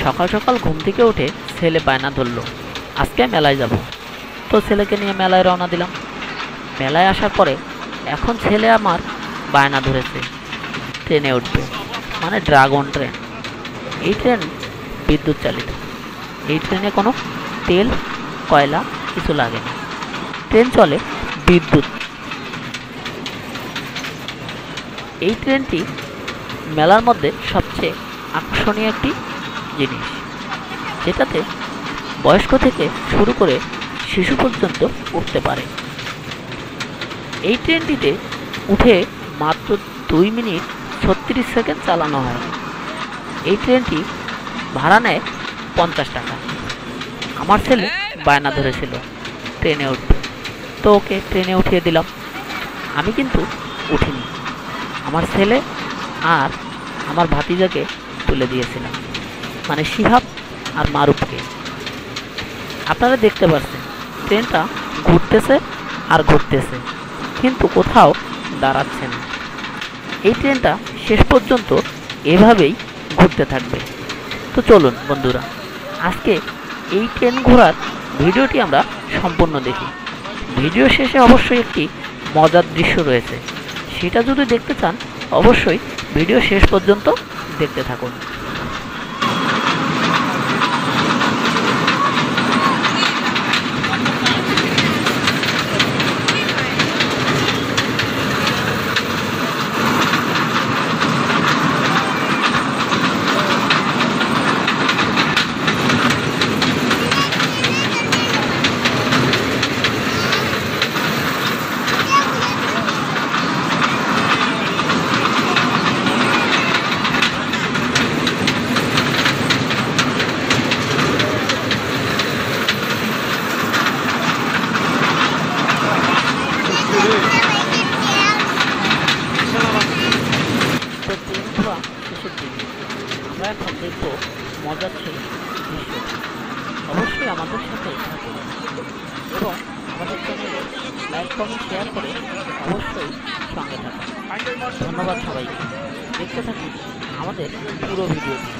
সকাল সকাল ঘুম থেকে উঠে ছেলে বায়না ধরলো আজকে মেলায় যাব। তো ছেলেকে নিয়ে মেলায় রওনা দিলাম। মেলায় আসার পরে এখন ছেলে আমার বায়না ধরেছে ট্রেনে উঠবে, মানে ড্রাগন ট্রেন। এই ট্রেন বিদ্যুৎ চালিত। এই ট্রেনে কোনো তেল কয়লা কিছু লাগে না, ট্রেন চলে বিদ্যুৎ। এই ট্রেনটি মেলার মধ্যে সবচেয়ে আকর্ষণীয় একটি জিনিস, যেটাতে বয়স্ক থেকে শুরু করে শিশু পর্যন্ত উঠতে পারে। এই ট্রেনটিতে উঠে মাত্র 2 মিনিট 36 সেকেন্ড চালানো হয়। এই ট্রেনটি ভাড়া নেয় 50 টাকা। আমার ছেলে বায়না ধরেছিল ট্রেনে উঠবে, তো ওকে ট্রেনে উঠিয়ে দিলাম। আমি কিন্তু উঠিনি, আমার ছেলে আর আমার ভাতিজাকে তুলে দিয়েছিলাম, মানে শিহাব আর মারুফকে। আপনারা দেখতে পাচ্ছেন ট্রেনটা ঘুরতেছে আর ঘুরতেছে, কিন্তু কোথাও দাঁড়াচ্ছে না। এই ট্রেনটা শেষ পর্যন্ত এভাবেই ঘুরতে থাকবে। তো চলুন বন্ধুরা, আজকে এই ট্রেন ঘোরার ভিডিওটি আমরা সম্পূর্ণ দেখি। ভিডিও শেষে অবশ্যই একটি মজার দৃশ্য রয়েছে, সেটা যদি দেখতে চান অবশ্যই ভিডিও শেষ পর্যন্ত দেখতে থাকুন। তো ট্রেন ঘোরা শেষের দিকে আমরা এখন দেখব মজার সেই দৃশ্য। অবশ্যই আমাদের সাথে থাকুন এবং আমাদের চ্যানেলে লাইক কমেন্ট শেয়ার করে অবশ্যই সঙ্গে থাকুন। ধন্যবাদ সবাইকে। দেখতে থাকুন আমাদের পুরো ভিডিওটি।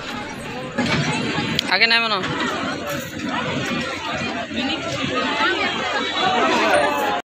আগে নামে না